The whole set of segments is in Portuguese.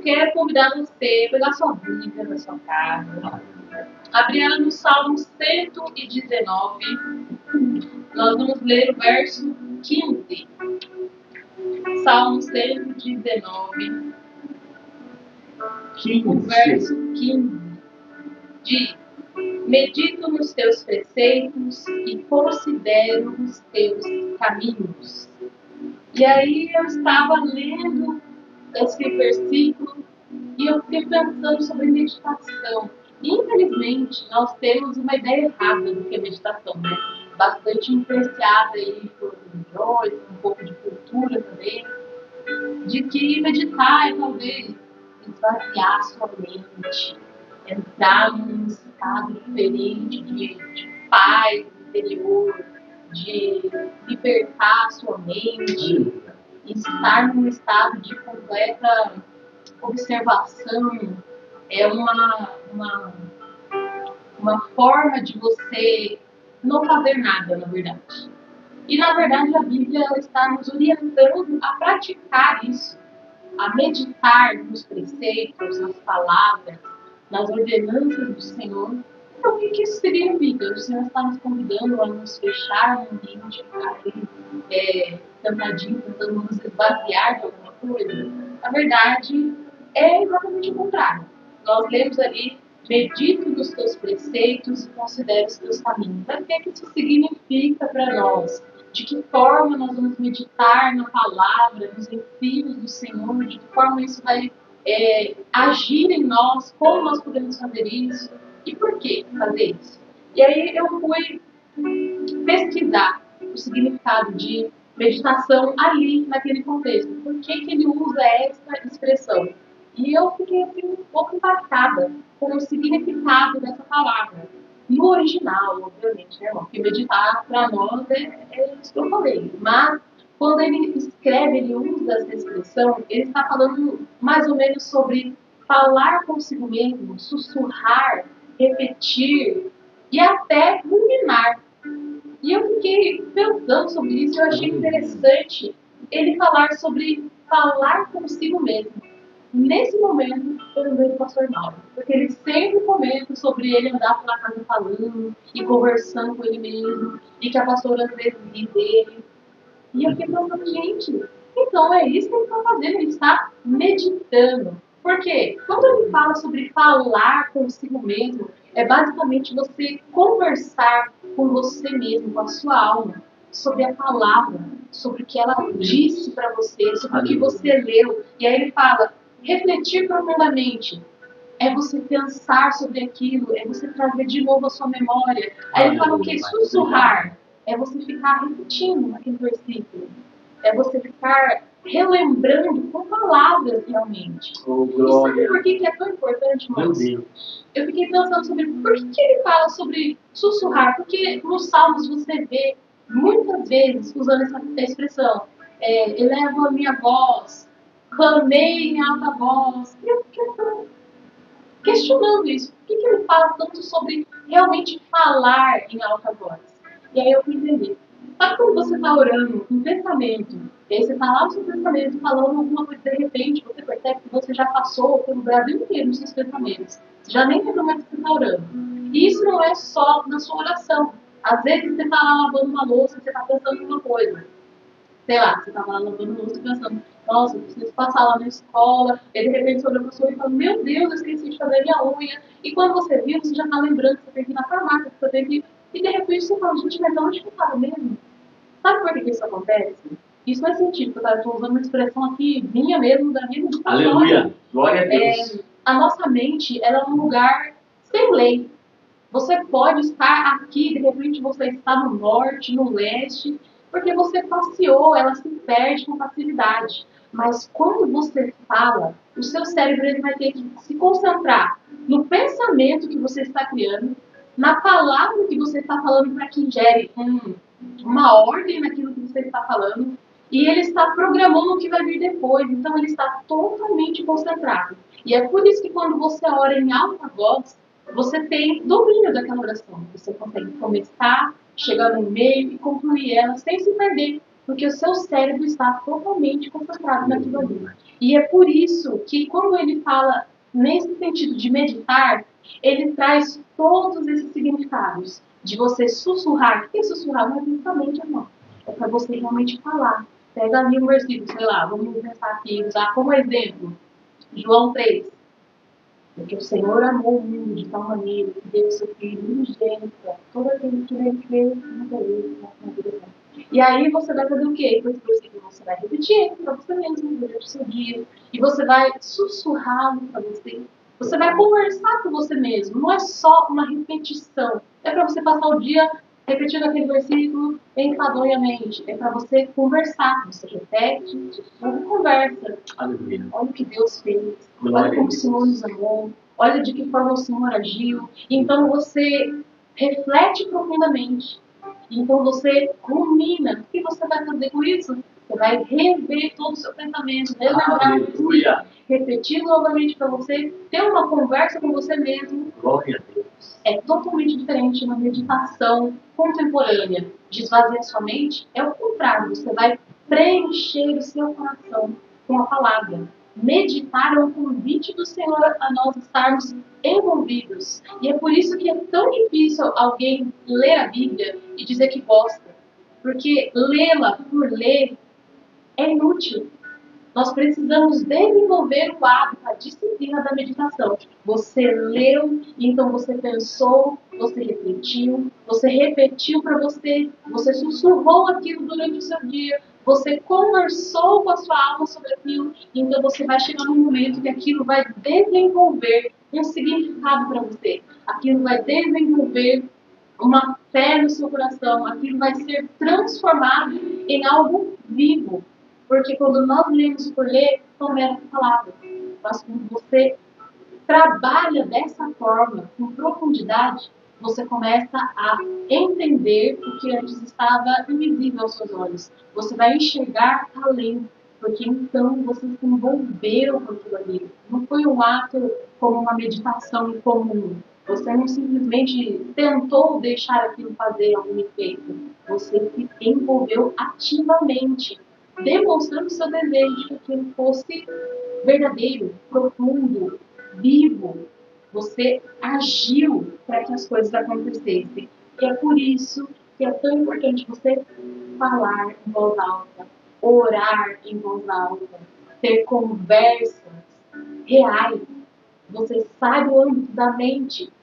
quero convidar você a pegar sua Bíblia na sua casa, abrir ela no Salmo 119. Nós vamos ler o verso 15. Salmo 119, o verso 15. Diz: medito nos teus preceitos e considero os teus caminhos. E aí eu estava lendo esse versículo e eu fiquei pensando sobre meditação. Infelizmente, nós temos uma ideia errada do que é meditação, né? Bastante influenciada aí por religiões, um pouco de cultura também, de que meditar é talvez esvaziar sua mente, entrar num estado diferente de paz interior, de libertar sua mente, estar num estado de completa observação. É uma forma de você não fazer nada, na verdade. E, na verdade, a Bíblia está nos orientando a praticar isso, a meditar nos preceitos, nas palavras, nas ordenanças do Senhor. Então, o que isso significa? O Senhor está nos convidando a nos fechar no ambiente, ficar aí sentadinho, tentando nos esvaziar de alguma coisa. Na verdade, é exatamente o contrário. Nós lemos ali: medito nos teus preceitos e considero os teus caminhos. Mas o que isso significa para nós? De que forma nós vamos meditar na palavra, nos ensinos do Senhor? De que forma isso vai agir em nós? Como nós podemos fazer isso? E por que fazer isso? E aí eu fui pesquisar o significado de meditação ali, naquele contexto. Por que ele usa essa expressão? E eu fiquei assim, um pouco impactada com o significado dessa palavra. No original, obviamente, né, irmão? Porque meditar para nós é isso que eu falei. Mas quando ele escreve, ele usa essa expressão, ele está falando mais ou menos sobre falar consigo mesmo, sussurrar, repetir e até ruminar. E eu fiquei pensando sobre isso, eu achei interessante ele falar sobre falar consigo mesmo. Nesse momento, eu lembrei do pastor Mauro, porque ele sempre comenta sobre ele andar pela casa falando e conversando com ele mesmo, e que a pastora às vezes ri dele. E eu fiquei pensando, gente, então é isso que ele está fazendo, ele está meditando. Por quê? Quando ele fala sobre falar consigo mesmo, é basicamente você conversar com você mesmo, com a sua alma, sobre a palavra, sobre o que ela disse para você, sobre o que você leu. E aí ele fala: refletir profundamente é você pensar sobre aquilo, é você trazer de novo a sua memória. Aí ele fala o quê? Sussurrar. É você ficar repetindo aquele versículo. É você ficar relembrando com palavras realmente. E sabe por que é tão importante, irmãos? Eu fiquei pensando sobre por que ele fala sobre sussurrar. Porque nos Salmos você vê muitas vezes usando essa expressão. Elevo a minha voz, clamei em alta voz. E eu fiquei questionando isso. Por que ele fala tanto sobre realmente falar em alta voz? E aí eu fui entender. Sabe quando você está orando um pensamento, e aí você está lá no seu pensamento falando alguma coisa, de repente você percebe que você já passou pelo Brasil inteiro nos seus pensamentos. Você já nem lembra mais que você está orando. E isso não é só na sua oração. Às vezes você está lá lavando uma louça e você está pensando em uma coisa. Sei lá, você estava lá lavando louça pensando: nossa, eu preciso passar lá na escola. E de repente você olha para a pessoa e fala: meu Deus, eu esqueci de fazer minha unha. E quando você viu, você já está lembrando que você tem que ir na farmácia, que você tem que ir. E de repente você fala: gente, mas onde que eu estava mesmo? Sabe por que isso acontece? Isso não é científico, tá? Eu estou usando uma expressão aqui minha mesmo, da minha meditação. Aleluia! Glória a Deus! A nossa mente, ela é um lugar sem lei. Você pode estar aqui, de repente você está no norte, no leste, porque você passeou, ela se perde com facilidade. Mas quando você fala, o seu cérebro ele vai ter que se concentrar no pensamento que você está criando, na palavra que você está falando para que gere uma ordem naquilo que você está falando, e ele está programando o que vai vir depois. Então ele está totalmente concentrado. E é por isso que quando você ora em alta voz, você tem domínio daquela oração. Você consegue começar, chegar no meio e concluir ela sem se perder, porque o seu cérebro está totalmente concentrado naquilo ali. E é por isso que quando ele fala nesse sentido de meditar, ele traz todos esses significados. De você sussurrar. O que é sussurrar? Não é principalmente, não. É para você realmente falar. Pega ali um versículo, sei lá, vamos pensar aqui, usar como exemplo. João 3. Porque o Senhor amou o mundo de tal maneira que deu o seu Filho unigênito para todo aquele que nele crê, não pereça, mas tenha vida eterna. E aí você vai fazer o quê? Com esse versículo você vai repetir para você mesmo durante o seu dia. E você vai sussurrá-lo para você. Você vai conversar com você mesmo. Não é só uma repetição. É para você passar o dia repetindo aquele versículo enfadonhamente. É para você conversar. Você repete, sussurra e conversa. Aleluia. Olha o que Deus fez. Glória Olha como a o Deus. Senhor nos amou. Olha de que forma o Senhor agiu. Então você reflete profundamente. Então você rumina. O que você vai fazer com isso? Você vai rever todo o seu pensamento, relembrar Aleluia. repetir novamente para você ter uma conversa com você mesmo. Glória a Deus. É totalmente diferente de uma meditação contemporânea. De esvaziar sua mente é o contrário. Você vai preencher o seu coração com a palavra. Meditar é um convite do Senhor a nós estarmos envolvidos. E é por isso que é tão difícil alguém ler a Bíblia e dizer que gosta. Porque lê-la por ler é inútil. Nós precisamos desenvolver o hábito, a disciplina da meditação. Você leu, então você pensou, você refletiu, você repetiu para você, você sussurrou aquilo durante o seu dia, você conversou com a sua alma sobre aquilo, então você vai chegar num momento que aquilo vai desenvolver um significado para você. Aquilo vai desenvolver uma fé no seu coração, aquilo vai ser transformado em algo vivo. Porque quando nós lemos por ler, são meras palavras. Mas quando você trabalha dessa forma, com profundidade, você começa a entender o que antes estava invisível aos seus olhos. Você vai enxergar além, porque então você se envolveu com aquilo ali. Não foi um ato como uma meditação comum. Você não simplesmente tentou deixar aquilo fazer algum efeito. Você se envolveu ativamente, demonstrando seu desejo de que aquilo fosse verdadeiro, profundo, vivo. Você agiu para que as coisas acontecessem. E é por isso que é tão importante você falar em voz alta, orar em voz alta, ter conversas reais. Você sai do âmbito da mente,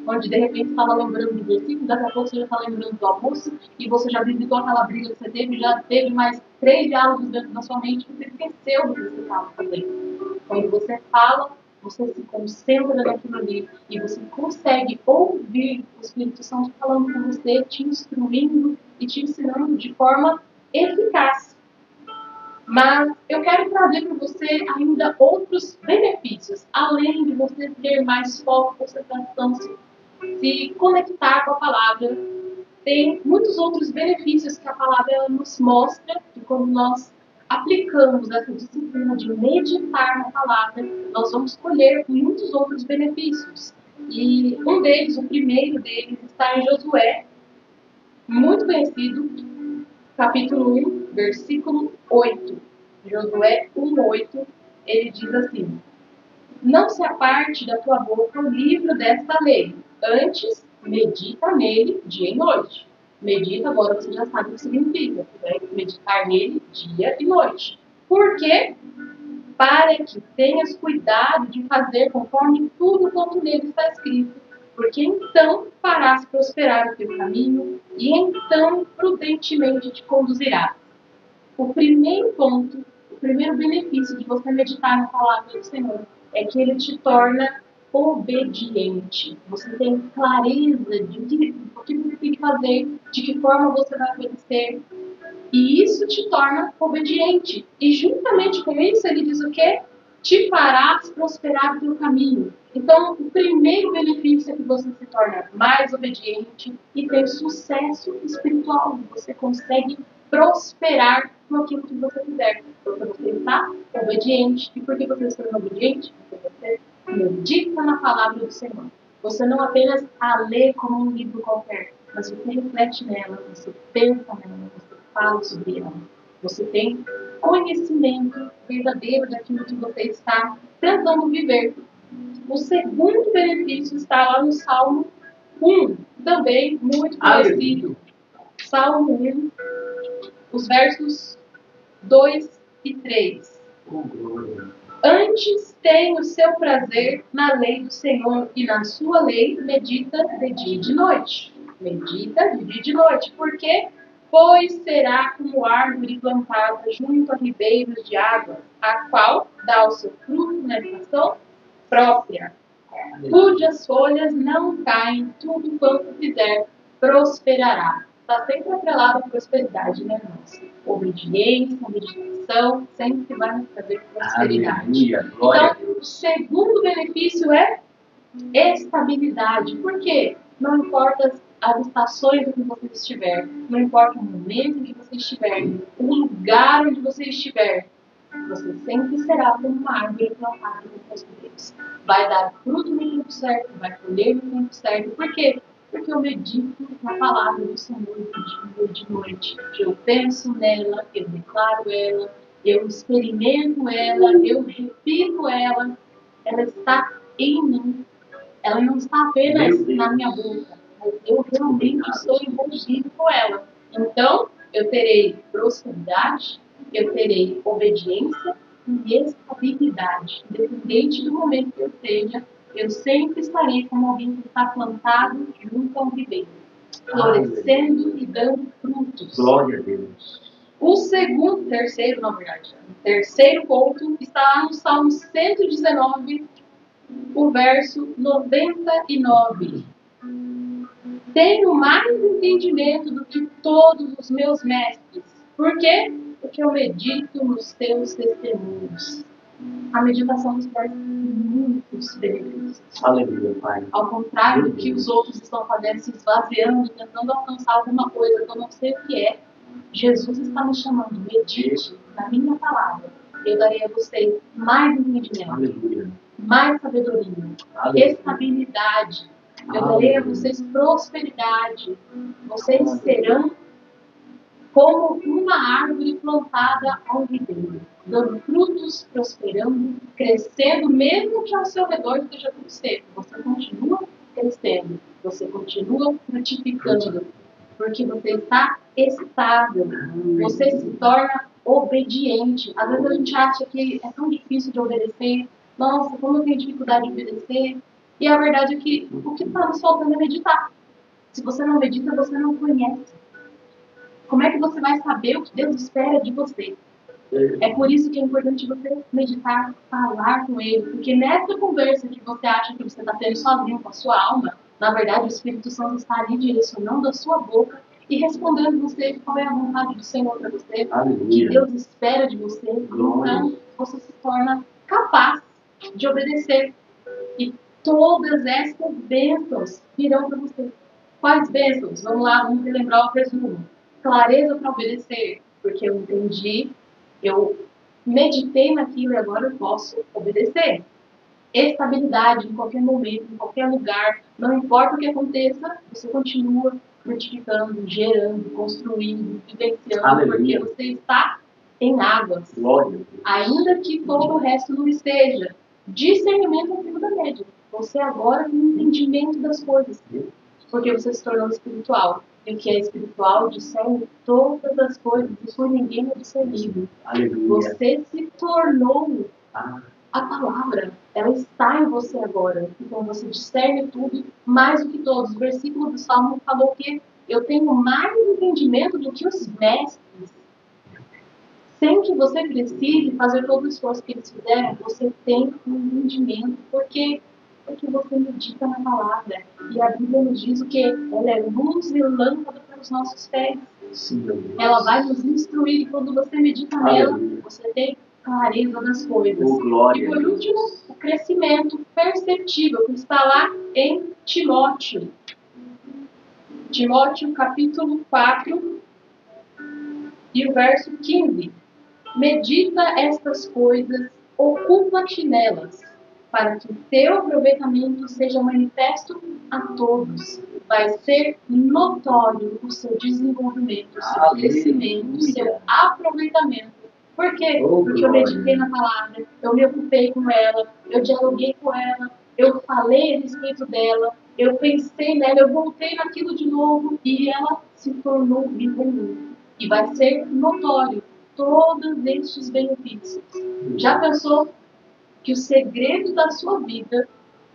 onde de repente estava lembrando do versículo, daqui a pouco você já está lembrando do almoço, e você já visitou aquela briga que você teve, já teve mais 3 diálogos dentro da sua mente, você esqueceu do que você estava fazendo. Quando você fala, você se concentra naquilo ali, e você consegue ouvir o Espírito Santo falando com você, te instruindo e te ensinando de forma eficaz. Mas eu quero trazer para você ainda outros benefícios, além de você ter mais foco, concentração, se conectar com a palavra. Tem muitos outros benefícios que a palavra nos mostra, e quando nós aplicamos essa disciplina de meditar na palavra, nós vamos colher muitos outros benefícios. E um deles, o primeiro deles, está em Josué, muito conhecido, capítulo 1, versículo 8. Josué 1:8, ele diz assim: Não se aparte da tua boca o livro desta lei, antes medita nele dia e noite. Medita, agora você já sabe o que significa, né? Meditar nele dia e noite. Por quê? Para que tenhas cuidado de fazer conforme tudo quanto nele está escrito, porque então farás prosperar o teu caminho e então prudentemente te conduzirás. O primeiro ponto, o primeiro benefício de você meditar na palavra do Senhor é que ele te torna obediente. Você tem clareza de o que você tem que fazer, de que forma você vai obedecer. E isso te torna obediente. E juntamente com isso, ele diz o quê? Te farás prosperar pelo caminho. Então, o primeiro benefício é que você se torna mais obediente e tem sucesso espiritual. Você consegue prosperar no aquilo que você fizer. Porque você está obediente. E por que você se torna obediente? Porque você medita na palavra do Senhor. Você não apenas a lê como um livro qualquer, mas você reflete nela, você pensa nela, você fala sobre ela. Você tem conhecimento verdadeiro daquilo que você está tentando viver. O segundo benefício está lá no Salmo 1, também muito conhecido. Salmo 1, os versos 2 e 3. Antes tem o seu prazer na lei do Senhor, e na sua lei medita de dia e de noite. Medita de dia e de noite. Por quê? Pois será como árvore plantada junto a ribeiros de água, a qual dá o seu fruto na estação própria, cujas folhas não caem, tudo quanto fizer prosperará. Está sempre atrelado à prosperidade, né, irmãos? Obediência, meditação, sempre vai nos trazer prosperidade. Aleluia, glória a Então, o segundo benefício é estabilidade. Por quê? Não importa as estações em que você estiver, não importa o momento em que você estiver, o lugar onde você estiver, você sempre será como uma árvore plantada com os Deus. Vai dar fruto no tempo certo, vai colher no tempo certo. Por quê? Porque eu medito na palavra do Senhor de dia e de noite. Eu penso nela, eu declaro ela, eu experimento ela, eu repito ela. Ela está em mim. Ela não está apenas na minha boca, mas eu realmente estou envolvido com ela. Então, eu terei prosperidade, eu terei obediência e estabilidade. Independente do momento que eu esteja, eu sempre estarei como alguém que está plantado junto ao ribeiro, florescendo e dando frutos. Glória a Deus. O terceiro ponto está lá no Salmo 119, o verso 99. Tenho mais entendimento do que todos os meus mestres. Por quê? Porque eu medito nos teus testemunhos. A meditação nos traz muitos benefícios. Aleluia, Pai. Ao contrário do que os outros estão fazendo, se esvaziando, tentando alcançar alguma coisa que eu não sei o que é, Jesus está me chamando. Medite na minha palavra. Eu darei a você mais entendimento. Aleluia. Mais sabedoria, Aleluia. estabilidade. Eu darei a vocês prosperidade. Vocês serão como uma árvore plantada ao ribeiro, dando frutos, prosperando, crescendo, mesmo que ao seu redor esteja tudo seco. Você continua crescendo, você continua frutificando, porque você está estável, você se torna obediente. Às vezes a gente acha que é tão difícil de obedecer. Nossa, como eu tenho dificuldade de obedecer. E a verdade é que o que está nos faltando é meditar. Se você não medita, você não conhece. Como é que você vai saber o que Deus espera de você? É por isso que é importante você meditar, falar com Ele. Porque nessa conversa que você acha que você está tendo sozinho com a sua alma, na verdade o Espírito Santo está ali direcionando a sua boca e respondendo você qual é a vontade do Senhor para você. O que Deus espera de você. Então você se torna capaz de obedecer. E todas essas bênçãos virão para você. Quais bênçãos? Vamos lá, vamos relembrar o resumo. Clareza para obedecer, porque eu entendi, eu meditei naquilo e agora eu posso obedecer. Estabilidade em qualquer momento, em qualquer lugar, não importa o que aconteça, você continua frutificando, gerando, construindo, vivenciando, Aleluia. porque você está em águas. Glória. Ainda que todo o resto não esteja. Discernimento acima da média. Você agora tem entendimento das coisas, porque você se tornou espiritual. E o que é espiritual discerne todas as coisas, e por ninguém é discernido. Aleluia. Você se tornou a palavra. Ela está em você agora. Então você discerne tudo mais do que todos. O versículo do Salmo falou que eu tenho mais entendimento do que os mestres. Sem que você precise fazer todo o esforço que eles fizeram, você tem um entendimento. Porque você medita na palavra. E a Bíblia nos diz o que? Ela é luz e lâmpada para os nossos pés. Sim, ela vai nos instruir. E quando você medita nela, você tem clareza das coisas. E por último, o crescimento perceptível, que está lá em Timóteo. Timóteo capítulo 4 e o verso 15. Medita estas coisas, ocupa-te nelas, para que o teu aproveitamento seja manifesto a todos. Vai ser notório o seu desenvolvimento, o seu crescimento, o seu aproveitamento Por quê? Oh, Porque eu glória. meditei na palavra, eu me ocupei com ela, eu dialoguei com ela, eu falei a respeito dela, eu pensei nela, eu voltei naquilo de novo e ela se tornou vida em mim. E vai ser notório todos estes benefícios. Já pensou que o segredo da sua vida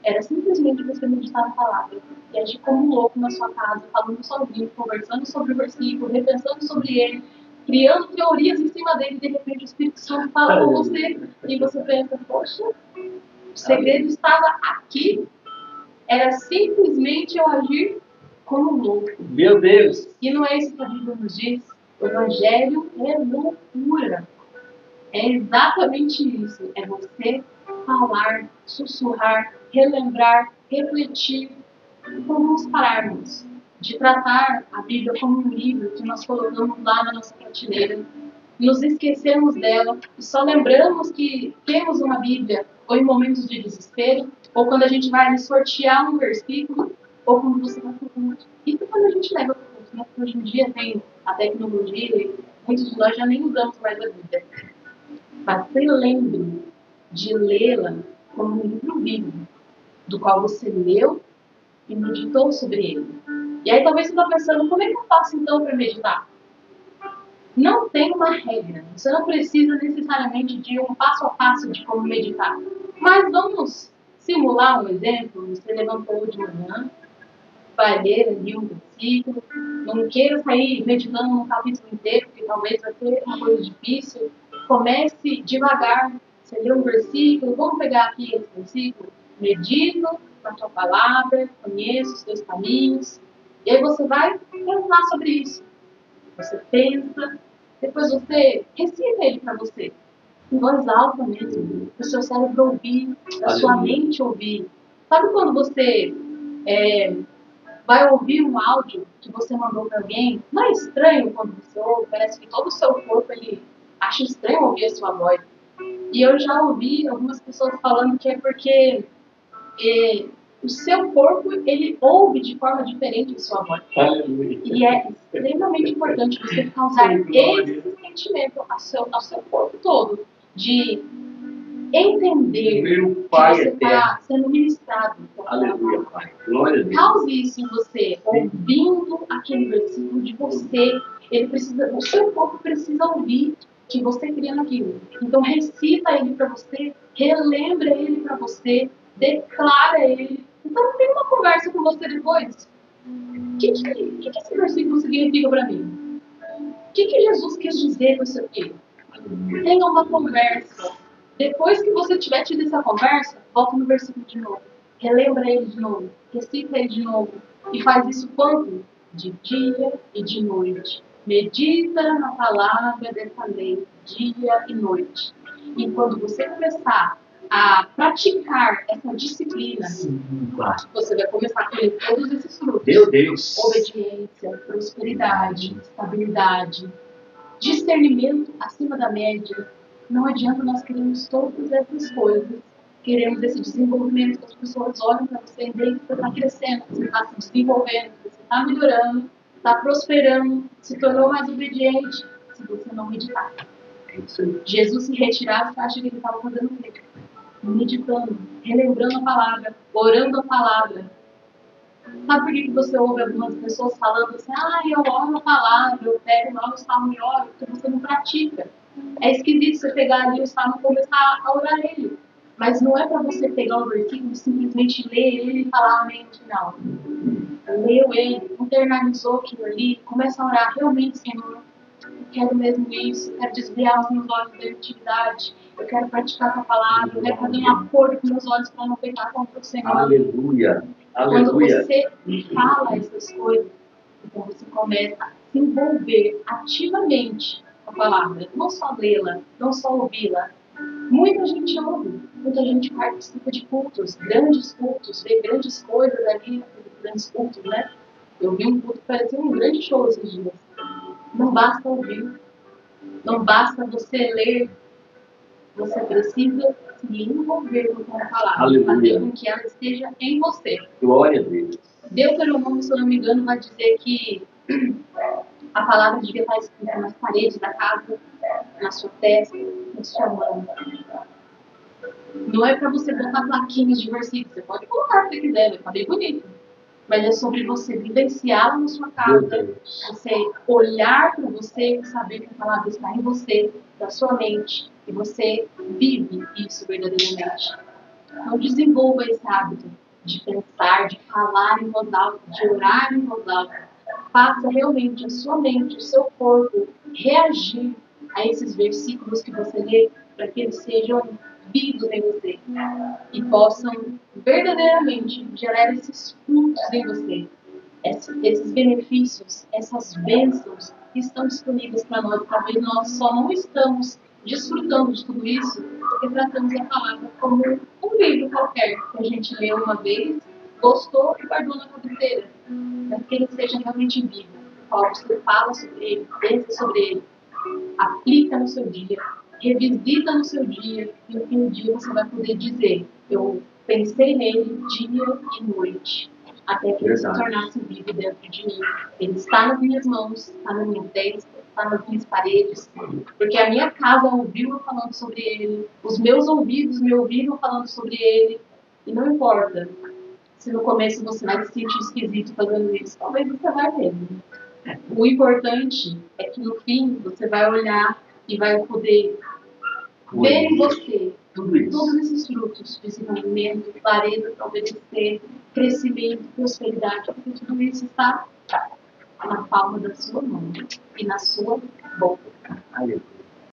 era simplesmente você meditar na palavra e agir como um louco na sua casa, falando sozinho, conversando sobre o versículo, repensando sobre ele, criando teorias em cima dele, e de repente o Espírito Santo fala com você e você pensa, poxa, o segredo estava aqui, era simplesmente eu agir como um louco. Meu Deus. E não é isso que a Bíblia nos diz. O Evangelho é loucura. É exatamente isso. É você falar, sussurrar, relembrar, refletir. Então vamos pararmos de tratar a Bíblia como um livro que nós colocamos lá na nossa prateleira, nos esquecemos dela e só lembramos que temos uma Bíblia ou em momentos de desespero, ou quando a gente vai sortear um versículo, ou quando você vai para o culto. Isso quando a gente leva para o culto, né? Porque hoje em dia tem a tecnologia e muitos de nós já nem usamos mais a Bíblia. Mas se lembre de lê-la como um livro vivo, do qual você leu e meditou sobre ele. E aí talvez você está pensando, como é que eu faço então para meditar? Não tem uma regra. Você não precisa necessariamente de um passo a passo de como meditar. Mas vamos simular um exemplo. Você levantou de manhã, vai ler ali um versículo. Não queira sair meditando no capítulo inteiro, porque talvez vai ser uma coisa difícil. Comece devagar. Você lê um versículo, vamos pegar aqui esse versículo. Medito na tua palavra, conheço os teus caminhos. E aí você vai pensar sobre isso. Você pensa, depois você recita ele para você, em voz alta mesmo, para o seu cérebro ouvir, para a sua mente ouvir. Sabe quando você vai ouvir um áudio que você mandou para alguém? Não é estranho quando você ouve? Parece que todo o seu corpo ele acha estranho ouvir a sua voz. E eu já ouvi algumas pessoas falando que é porque o seu corpo ele ouve de forma diferente a sua voz. E é extremamente importante você causar esse sentimento ao seu corpo todo, de entender que você está sendo ministrado. Aleluia, Pai. Glória a Deus. Cause isso em você, ouvindo aquele versículo de você. O seu corpo precisa ouvir que você cria naquilo. Então recita ele para você, relembra ele para você, declara ele. Então não tem uma conversa com você depois. O que esse versículo significa para mim? O que Jesus quis dizer com isso aqui? Tenha uma conversa. Depois que você tiver tido essa conversa, volta no versículo de novo. Relembra ele de novo. Recita ele de novo. E faz isso quanto? De dia e de noite. Medita na palavra dessa lei, dia e noite. E quando você começar a praticar essa disciplina, você vai começar a colher todos esses frutos. Meu Deus. Obediência, prosperidade, estabilidade, discernimento acima da média. Não adianta nós queremos todas essas coisas. Queremos esse desenvolvimento que as pessoas olham para você e veem que você está crescendo, que você está se desenvolvendo, que você está melhorando, está prosperando, se tornou mais obediente, se você não meditar. Jesus se retirava e acha que ele estava fazendo o quê? Meditando, relembrando a palavra, orando a palavra. Sabe por que você ouve algumas pessoas falando assim, eu oro a palavra, eu pego lá o salmo e oro, porque você não pratica. É esquisito você pegar ali o salmo e começar a orar ele. Mas não é para você pegar o versículo e simplesmente ler ele e falar amém no final. Leu ele, internalizou aquilo ali, começa a orar realmente, Senhor. Eu quero mesmo isso, eu quero desviar os meus olhos da atividade, eu quero praticar a tua palavra, eu quero fazer um acordo com meus olhos para não pecar contra o Senhor. Aleluia. Quando você fala essas coisas, então você começa a se envolver ativamente com a palavra, não só lê-la, não só ouvi-la. Muita gente ouve, muita gente participa de cultos, vê grandes coisas ali, grandes cultos, né? Eu vi um culto que parecia um grande show esses dias. Não basta ouvir, não basta você ler, você precisa se envolver com a palavra, Aleluia. fazer com que ela esteja em você. Glória a Deus. Deuteronômio, se eu não me engano, vai dizer que A palavra devia estar escrita nas paredes da casa, na sua testa, na sua mão. Não é para você botar plaquinhas de versículos. Você pode colocar se você quiser, vai ficar bem bonito. Mas é sobre você vivenciá-la na sua casa, você olhar para você e saber que a palavra está em você, na sua mente, e você vive isso verdadeiramente. Então desenvolva esse hábito de pensar, de falar em voz alta, de orar em voz alta. Faça realmente a sua mente, o seu corpo reagir a esses versículos que você lê, para que eles sejam vivos em você e possam verdadeiramente gerar esses frutos em você, esses benefícios, essas bênçãos que estão disponíveis para nós. Talvez nós só não estamos desfrutando de tudo isso porque tratamos a palavra como um livro qualquer que a gente leu uma vez, gostou e guardou na cabeceira. Mas que ele seja realmente vivo, qual você fala sobre ele, pensa sobre ele, aplica no seu dia, revisita no seu dia, e no fim do dia você vai poder dizer: eu pensei nele dia e noite, até que ele se tornasse vivo dentro de mim. Ele está nas minhas mãos, está na minha testa, está nas minhas paredes, porque a minha casa ouviu eu falando sobre ele, os meus ouvidos me ouviram falando sobre ele, e não importa se no começo você vai se sentir esquisito fazendo isso, talvez você vai mesmo. O importante é que no fim você vai olhar e vai poder ver em você todos esses frutos: desenvolvimento, clareza para obedecer, crescimento, prosperidade, porque tudo isso está na palma da sua mão e na sua boca.